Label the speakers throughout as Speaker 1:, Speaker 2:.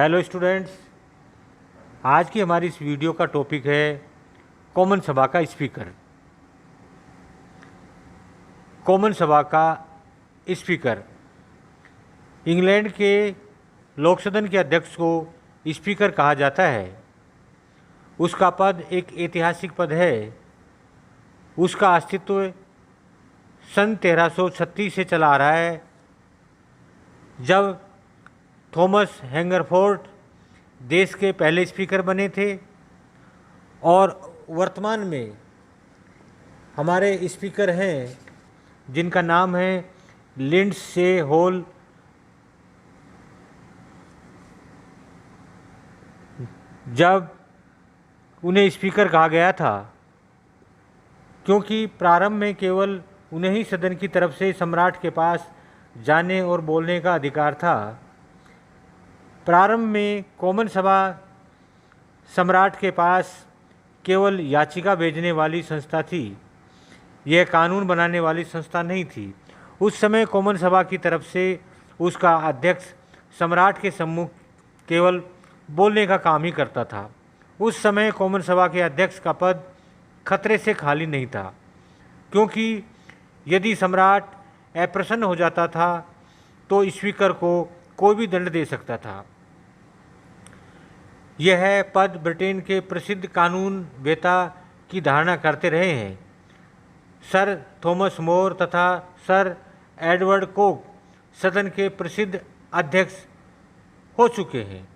Speaker 1: Hello students, आज की हमारी इस वीडियो का टॉपिक है कॉमन सभा का स्पीकर। कॉमन सभा का स्पीकर इंग्लैंड के लोक सदन के अध्यक्ष को स्पीकर कहा जाता है। उसका पद एक ऐतिहासिक पद है। उसका अस्तित्व सन 1336 से चला आ रहा है, जब थॉमस हैंगरफोर्ड देश के पहले स्पीकर बने थे। और वर्तमान में हमारे स्पीकर हैं जिनका नाम है लिंडसे हॉल। जब उन्हें स्पीकर कहा गया था क्योंकि प्रारंभ में केवल उन्हें ही सदन की तरफ से सम्राट के पास जाने और बोलने का अधिकार था। प्रारंभ में कॉमन सभा सम्राट के पास केवल याचिका भेजने वाली संस्था थी, यह कानून बनाने वाली संस्था नहीं थी। उस समय कॉमन सभा की तरफ से उसका अध्यक्ष सम्राट के सम्मुख केवल बोलने का काम ही करता था। उस समय कॉमन सभा के अध्यक्ष का पद खतरे से खाली नहीं था, क्योंकि यदि सम्राट अप्रसन्न हो जाता था तो स्पीकर को कोई भी दंड दे सकता था। यह पद ब्रिटेन के प्रसिद्ध कानून वेता की धारणा करते रहे हैं। सर थॉमस मोर तथा सर एडवर्ड कोक सदन के प्रसिद्ध अध्यक्ष हो चुके हैं।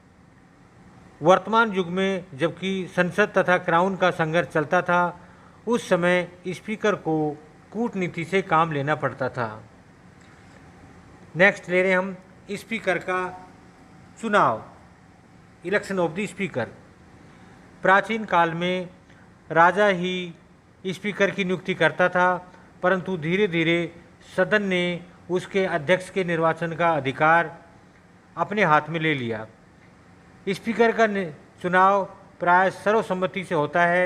Speaker 1: वर्तमान युग में जबकि संसद तथा क्राउन का संघर्ष चलता था, उस समय स्पीकर को कूटनीति से काम लेना पड़ता था। नेक्स्ट ले रहे हम स्पीकर का चुनाव, इलेक्शन ऑफ द स्पीकर। प्राचीन काल में राजा ही स्पीकर की नियुक्ति करता था, परंतु धीरे धीरे सदन ने उसके अध्यक्ष के निर्वाचन का अधिकार अपने हाथ में ले लिया। स्पीकर का चुनाव प्राय सर्वसम्मति से होता है।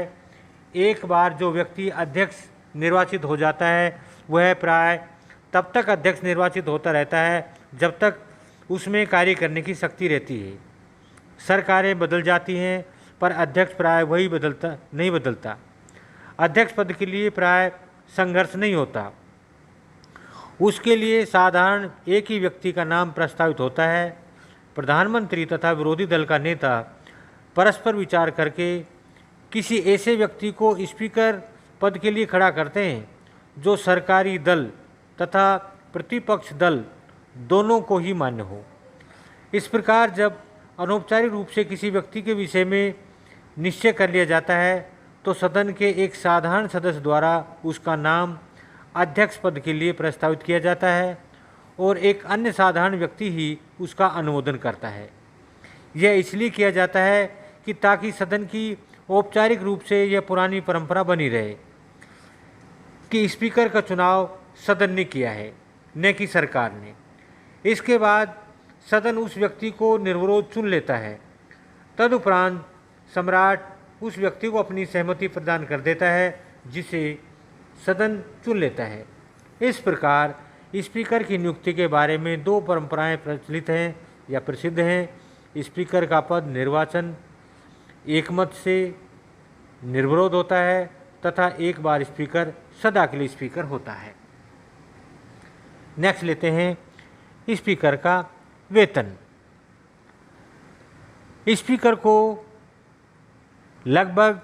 Speaker 1: एक बार जो व्यक्ति अध्यक्ष निर्वाचित हो जाता है, वह प्राय तब तक अध्यक्ष निर्वाचित होता रहता है जब तक उसमें कार्य करने की शक्ति रहती है। सरकारें बदल जाती हैं, पर अध्यक्ष प्राय वही नहीं बदलता। अध्यक्ष पद के लिए प्राय संघर्ष नहीं होता। उसके लिए साधारण एक ही व्यक्ति का नाम प्रस्तावित होता है। प्रधानमंत्री तथा विरोधी दल का नेता परस्पर विचार करके किसी ऐसे व्यक्ति को स्पीकर पद के लिए खड़ा करते हैं जो सरकारी दल तथा प्रतिपक्ष दल दोनों को ही मान्य हो। इस प्रकार जब अनौपचारिक रूप से किसी व्यक्ति के विषय में निश्चय कर लिया जाता है, तो सदन के एक साधारण सदस्य द्वारा उसका नाम अध्यक्ष पद के लिए प्रस्तावित किया जाता है और एक अन्य साधारण व्यक्ति ही उसका अनुमोदन करता है। यह इसलिए किया जाता है कि ताकि सदन की औपचारिक रूप से यह पुरानी परंपरा बनी रहे कि स्पीकर का चुनाव सदन ने किया है, न कि सरकार ने। इसके बाद सदन उस व्यक्ति को निर्विरोध चुन लेता है। तदुपरांत सम्राट उस व्यक्ति को अपनी सहमति प्रदान कर देता है, जिसे सदन चुन लेता है। इस प्रकार स्पीकर की नियुक्ति के बारे में दो परंपराएं प्रचलित हैं या प्रसिद्ध हैं। स्पीकर का पद निर्वाचन एकमत से निर्विरोध होता है तथा एक बार स्पीकर सदा के लिए स्पीकर होता है। नेक्स्ट लेते हैं स्पीकर का वेतन। स्पीकर को लगभग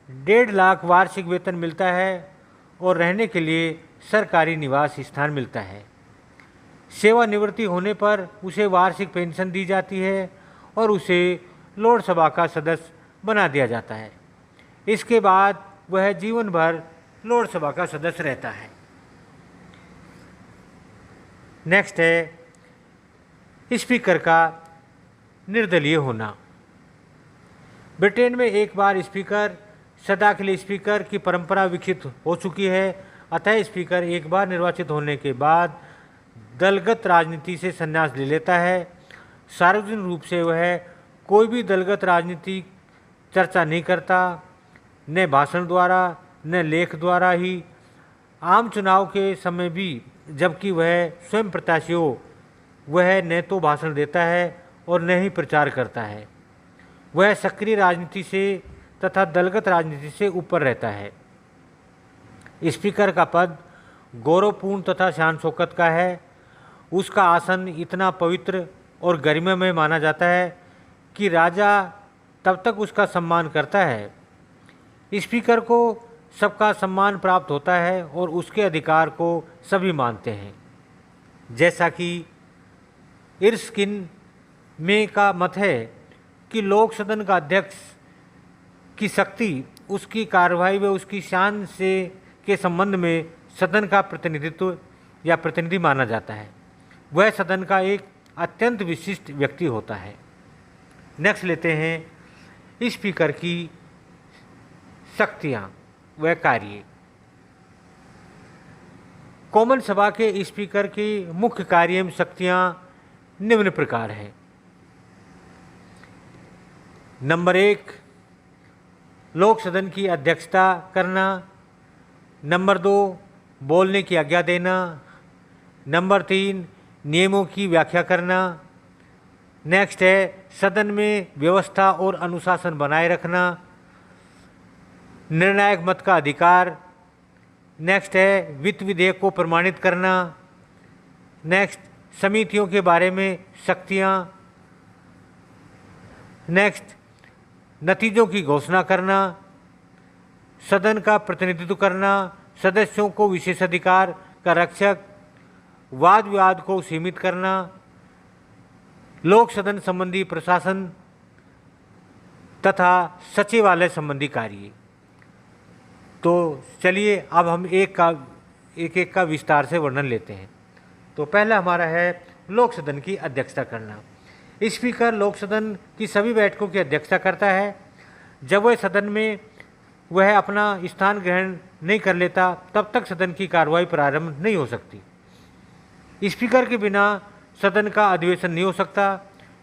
Speaker 1: 1.5 लाख वार्षिक वेतन मिलता है और रहने के लिए सरकारी निवास स्थान मिलता है। सेवानिवृत्ति होने पर उसे वार्षिक पेंशन दी जाती है और उसे लोक सभा का सदस्य बना दिया जाता है। इसके बाद वह जीवन भर लोक सभा का सदस्य रहता है। नेक्स्ट है स्पीकर का निर्दलीय होना। ब्रिटेन में एक बार स्पीकर सदा के लिए स्पीकर की परंपरा विकसित हो चुकी है। अतः स्पीकर एक बार निर्वाचित होने के बाद दलगत राजनीति से संन्यास ले लेता है। सार्वजनिक रूप से वह कोई भी दलगत राजनीति चर्चा नहीं करता, न भाषण द्वारा न लेख द्वारा ही। आम चुनाव के समय भी जबकि वह स्वयं प्रत्याशी हो, वह न तो भाषण देता है और न ही प्रचार करता है। वह सक्रिय राजनीति से तथा दलगत राजनीति से ऊपर रहता है। स्पीकर का पद गौरवपूर्ण तथा शान शौकत का है। उसका आसन इतना पवित्र और गरिमामय माना जाता है कि राजा तब तक उसका सम्मान करता है। स्पीकर को सबका सम्मान प्राप्त होता है और उसके अधिकार को सभी मानते हैं। जैसा कि इर्स्किन में का मत है कि लोक सदन का अध्यक्ष की शक्ति उसकी कार्रवाई व उसकी शान से के संबंध में सदन का प्रतिनिधित्व या प्रतिनिधि माना जाता है। वह सदन का एक अत्यंत विशिष्ट व्यक्ति होता है। नेक्स्ट लेते हैं स्पीकर की शक्तियाँ व कार्य। कॉमन सभा के स्पीकर की मुख्य कार्य एवं शक्तियाँ निम्न प्रकार हैं। नंबर 1, लोक सदन की अध्यक्षता करना। नंबर 2, बोलने की आज्ञा देना। नंबर 3, नियमों की व्याख्या करना। नेक्स्ट है सदन में व्यवस्था और अनुशासन बनाए रखना। निर्णायक मत का अधिकार। नेक्स्ट है वित्त विधेयक को प्रमाणित करना। नेक्स्ट समितियों के बारे में शक्तियाँ। नेक्स्ट नतीजों की घोषणा करना। सदन का प्रतिनिधित्व करना। सदस्यों को विशेषाधिकार का रक्षक। वाद विवाद को सीमित करना। लोक सदन संबंधी प्रशासन तथा सचिवालय संबंधी कार्य। तो चलिए अब हम एक का विस्तार से वर्णन लेते हैं। तो पहला हमारा है लोक सदन की अध्यक्षता करना। स्पीकर लोक सदन की सभी बैठकों की अध्यक्षता करता है। जब वह सदन में वह अपना स्थान ग्रहण नहीं कर लेता तब तक सदन की कार्रवाई प्रारंभ नहीं हो सकती। स्पीकर के बिना सदन का अधिवेशन नहीं हो सकता।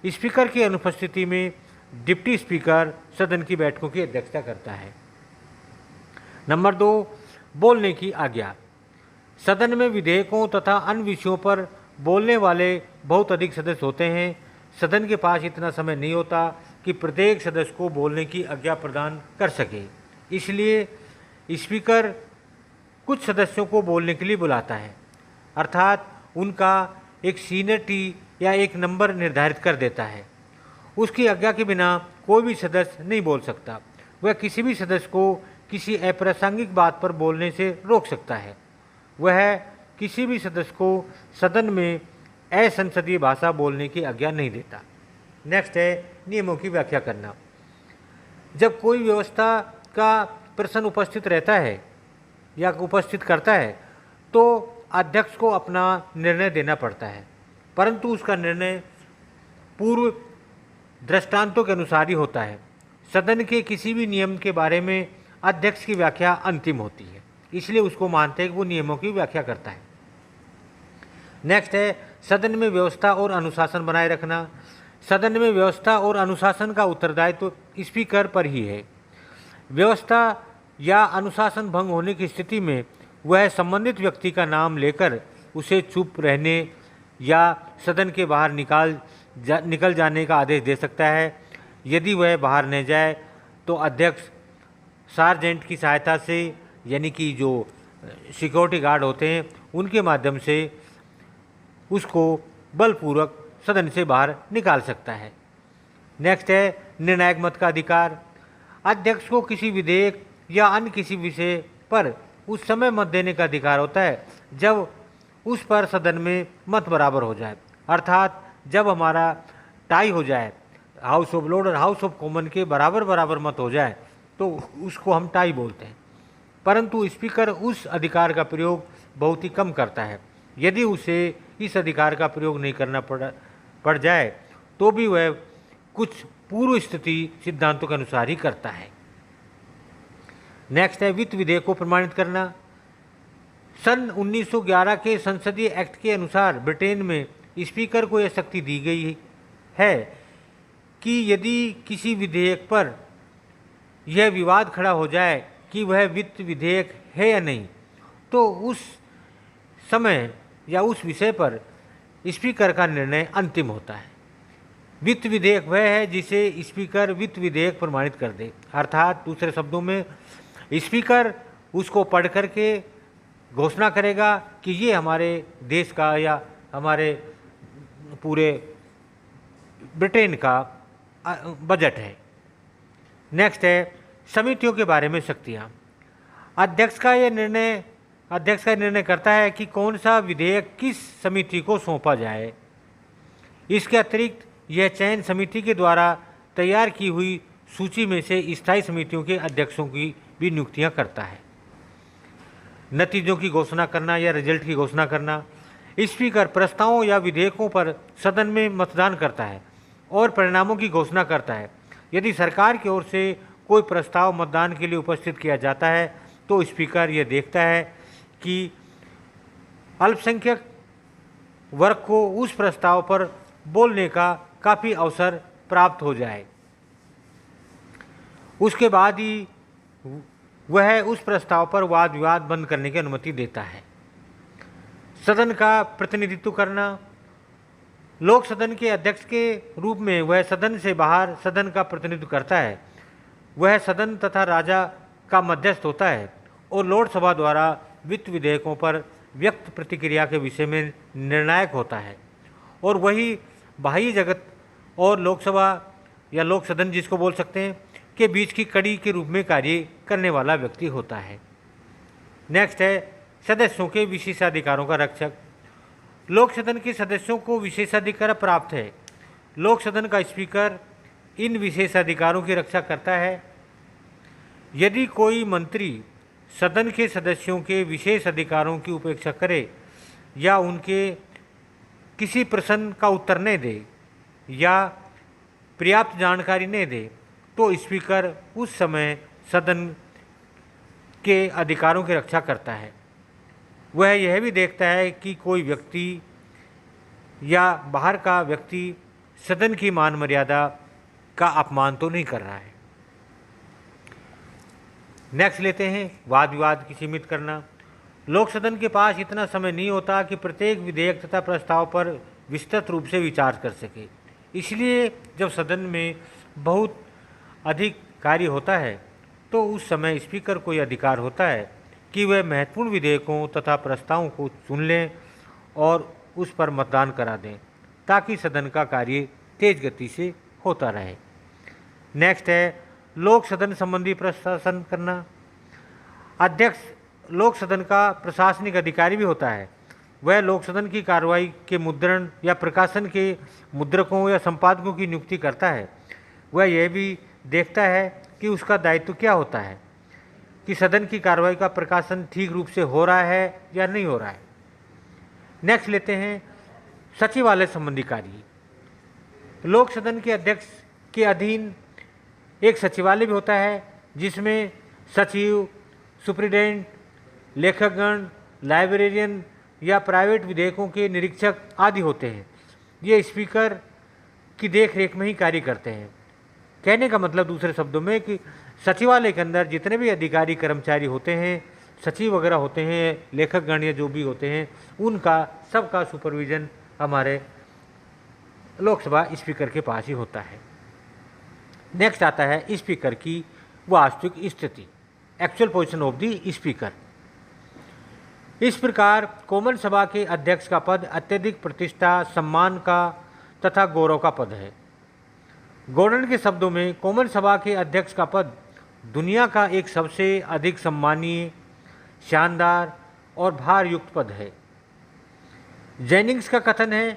Speaker 1: स्पीकर की अनुपस्थिति में डिप्टी स्पीकर सदन की बैठकों की अध्यक्षता करता है। नंबर 2, बोलने की आज्ञा। सदन में विधेयकों तथा अन्य विषयों पर बोलने वाले बहुत अधिक सदस्य होते हैं। सदन के पास इतना समय नहीं होता कि प्रत्येक सदस्य को बोलने की आज्ञा प्रदान कर सके। इसलिए स्पीकर कुछ सदस्यों को बोलने के लिए बुलाता है, अर्थात उनका एक सीनियरिटी या एक नंबर निर्धारित कर देता है। उसकी आज्ञा के बिना कोई भी सदस्य नहीं बोल सकता। वह किसी भी सदस्य को किसी अप्रासंगिक बात पर बोलने से रोक सकता है। वह किसी भी सदस्य को सदन में असंसदीय भाषा बोलने की आज्ञा नहीं देता। नेक्स्ट है नियमों की व्याख्या करना। जब कोई व्यवस्था का प्रश्न उपस्थित रहता है या उपस्थित करता है तो अध्यक्ष को अपना निर्णय देना पड़ता है, परंतु उसका निर्णय पूर्व दृष्टांतों के अनुसार ही होता है। सदन के किसी भी नियम के बारे में अध्यक्ष की व्याख्या अंतिम होती है, इसलिए उसको मानते हैं कि वो नियमों की व्याख्या करता है। नेक्स्ट है सदन में व्यवस्था और अनुशासन बनाए रखना। सदन में व्यवस्था और अनुशासन का उत्तरदायित्व तो स्पीकर पर ही है। व्यवस्था या अनुशासन भंग होने की स्थिति में वह संबंधित व्यक्ति का नाम लेकर उसे चुप रहने या सदन के बाहर निकल जाने का आदेश दे सकता है। यदि वह बाहर न जाए तो अध्यक्ष सार्जेंट की सहायता से, यानी कि जो सिक्योरिटी गार्ड होते हैं उनके माध्यम से उसको बलपूर्वक सदन से बाहर निकाल सकता है। नेक्स्ट है निर्णायक मत का अधिकार। अध्यक्ष को किसी विधेयक या अन्य किसी विषय पर उस समय मत देने का अधिकार होता है जब उस पर सदन में मत बराबर हो जाए, अर्थात जब हमारा टाई हो जाए, हाउस ऑफ लॉर्ड और हाउस ऑफ कॉमन के बराबर बराबर मत हो जाए तो उसको हम टाई बोलते हैं। परंतु स्पीकर उस अधिकार का प्रयोग बहुत ही कम करता है। यदि उसे इस अधिकार का प्रयोग नहीं करना पड़ जाए तो भी वह कुछ पूर्व स्थिति सिद्धांतों के अनुसार ही करता है। नेक्स्ट है वित्त विधेयक को प्रमाणित करना। सन 1911 के संसदीय एक्ट के अनुसार ब्रिटेन में स्पीकर को यह शक्ति दी गई है कि यदि किसी विधेयक पर यह विवाद खड़ा हो जाए कि वह वित्त विधेयक है या नहीं, तो उस समय या उस विषय पर स्पीकर का निर्णय अंतिम होता है। वित्त विधेयक वह है जिसे स्पीकर वित्त विधेयक प्रमाणित कर दे, अर्थात दूसरे शब्दों में स्पीकर उसको पढ़ करके घोषणा करेगा कि ये हमारे देश का या हमारे पूरे ब्रिटेन का बजट है। नेक्स्ट है समितियों के बारे में शक्तियाँ। अध्यक्ष का निर्णय करता है कि कौन सा विधेयक किस समिति को सौंपा जाए। इसके अतिरिक्त यह चयन समिति के द्वारा तैयार की हुई सूची में से स्थायी समितियों के अध्यक्षों की भी नियुक्तियां करता है। नतीजों की घोषणा करना या रिजल्ट की घोषणा करना। स्पीकर प्रस्तावों या विधेयकों पर सदन में मतदान करता है और परिणामों की घोषणा करता है। यदि सरकार की ओर से कोई प्रस्ताव मतदान के लिए उपस्थित किया जाता है तो स्पीकर यह देखता है कि अल्पसंख्यक वर्ग को उस प्रस्ताव पर बोलने का काफ़ी अवसर प्राप्त हो जाए। उसके बाद ही वह उस प्रस्ताव पर वाद विवाद बंद करने की अनुमति देता है। सदन का प्रतिनिधित्व करना। लोक सदन के अध्यक्ष के रूप में वह सदन से बाहर सदन का प्रतिनिधित्व करता है। वह सदन तथा राजा का मध्यस्थ होता है और लोकसभा द्वारा वित्त विधेयकों पर व्यक्त प्रतिक्रिया के विषय में निर्णायक होता है और वही बाह्य जगत और लोकसभा या लोक सदन जिसको बोल सकते हैं के बीच की कड़ी के रूप में कार्य करने वाला व्यक्ति होता है। नेक्स्ट है सदस्यों के विशेषाधिकारों का रक्षक। लोक सदन के सदस्यों को विशेषाधिकार प्राप्त है। लोक सदन का स्पीकर इन विशेषाधिकारों की रक्षा करता है। यदि कोई मंत्री सदन के सदस्यों के विशेष अधिकारों की उपेक्षा करे या उनके किसी प्रश्न का उत्तर न दे या पर्याप्त जानकारी न दे तो स्पीकर उस समय सदन के अधिकारों की रक्षा करता है। वह यह भी देखता है कि कोई व्यक्ति या बाहर का व्यक्ति सदन की मान मर्यादा का अपमान तो नहीं कर रहा है। नेक्स्ट लेते हैं वाद विवाद की सीमित करना। लोक सदन के पास इतना समय नहीं होता कि प्रत्येक विधेयक तथा प्रस्ताव पर विस्तृत रूप से विचार कर सके। इसलिए जब सदन में बहुत अधिक कार्य होता है तो उस समय स्पीकर को यह अधिकार होता है कि वह महत्वपूर्ण विधेयकों तथा प्रस्तावों को चुन लें और उस पर मतदान करा दें ताकि सदन का कार्य तेज गति से होता रहे। नेक्स्ट है लोक सदन संबंधी प्रशासन करना। अध्यक्ष लोक सदन का प्रशासनिक अधिकारी भी होता है। वह लोक सदन की कार्रवाई के मुद्रण या प्रकाशन के मुद्रकों या संपादकों की नियुक्ति करता है। वह यह भी देखता है कि उसका दायित्व क्या होता है कि सदन की कार्रवाई का प्रकाशन ठीक रूप से हो रहा है या नहीं हो रहा है। नेक्स्ट लेते हैं सचिवालय संबंधी कार्य। लोक सदन के अध्यक्ष के अधीन एक सचिवालय भी होता है जिसमें सचिव, सुप्रिटेंडेंट, लेखकगण, लाइब्रेरियन या प्राइवेट विधेयकों के निरीक्षक आदि होते हैं। ये स्पीकर की देखरेख में ही कार्य करते हैं। कहने का मतलब दूसरे शब्दों में कि सचिवालय के अंदर जितने भी अधिकारी कर्मचारी होते हैं, सचिव वगैरह होते हैं, लेखकगण या जो भी होते हैं, उनका सबका सुपरविजन हमारे लोकसभा स्पीकर के पास ही होता है। नेक्स्ट आता है स्पीकर की वास्तविक स्थिति, actual position of the speaker. इस प्रकार कॉमन सभा के अध्यक्ष का पद अत्यधिक प्रतिष्ठा, सम्मान का तथा गौरव का पद है। गॉर्डन के शब्दों में कॉमन सभा के अध्यक्ष का पद दुनिया का एक सबसे अधिक सम्मानीय, शानदार और भारयुक्त पद है। जेनिंग्स का कथन है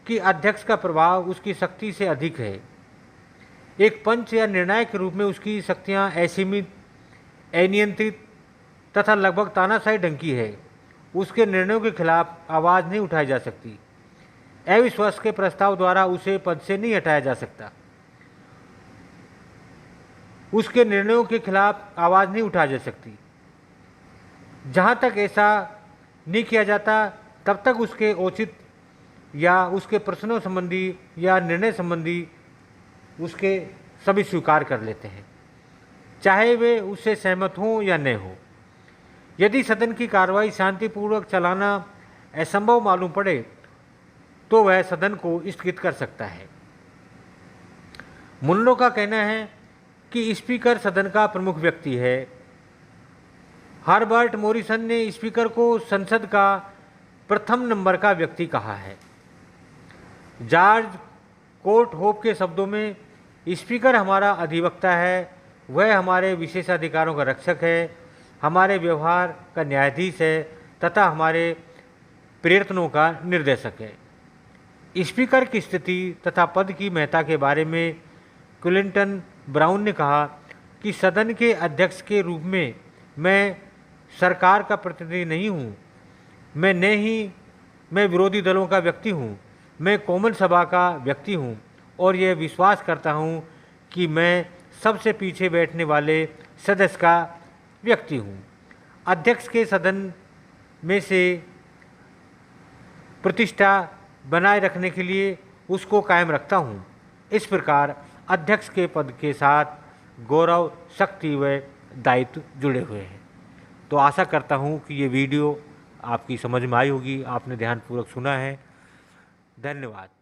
Speaker 1: कि अध्यक्ष का प्रभाव उसकी शक्ति से अधिक है। एक पंच या निर्णायक के रूप में उसकी शक्तियाँ असीमित, अनियंत्रित तथा लगभग तानाशाही ढंग की है। उसके निर्णयों के खिलाफ आवाज़ नहीं उठाई जा सकती। अविश्वास के प्रस्ताव द्वारा उसे पद से नहीं हटाया जा सकता। उसके निर्णयों के खिलाफ आवाज़ नहीं उठाई जा सकती। जहाँ तक ऐसा नहीं किया जाता तब तक उसके औचित्य या उसके प्रश्नों संबंधी या निर्णय संबंधी उसके सभी स्वीकार कर लेते हैं, चाहे वे उससे सहमत हों या न हों। यदि सदन की कार्रवाई शांतिपूर्वक चलाना असंभव मालूम पड़े तो वह सदन को स्थगित कर सकता है। मुन्नो का कहना है कि स्पीकर सदन का प्रमुख व्यक्ति है। हर्बर्ट मॉरिसन ने स्पीकर को संसद का प्रथम नंबर का व्यक्ति कहा है। जॉर्ज कोर्ट होप के शब्दों में, स्पीकर हमारा अधिवक्ता है, वह हमारे विशेषाधिकारों का रक्षक है, हमारे व्यवहार का न्यायाधीश है तथा हमारे प्रयत्नों का निर्देशक है। स्पीकर की स्थिति तथा पद की महत्ता के बारे में क्लिंटन ब्राउन ने कहा कि सदन के अध्यक्ष के रूप में मैं सरकार का प्रतिनिधि नहीं हूँ, मैं विरोधी दलों का व्यक्ति हूँ, मैं कॉमन सभा का व्यक्ति हूँ और यह विश्वास करता हूँ कि मैं सबसे पीछे बैठने वाले सदस्य का व्यक्ति हूँ। अध्यक्ष के सदन में से प्रतिष्ठा बनाए रखने के लिए उसको कायम रखता हूँ। इस प्रकार अध्यक्ष के पद के साथ गौरव, शक्ति व दायित्व जुड़े हुए हैं। तो आशा करता हूँ कि ये वीडियो आपकी समझ में आई होगी, आपने ध्यानपूर्वक सुना है। धन्यवाद।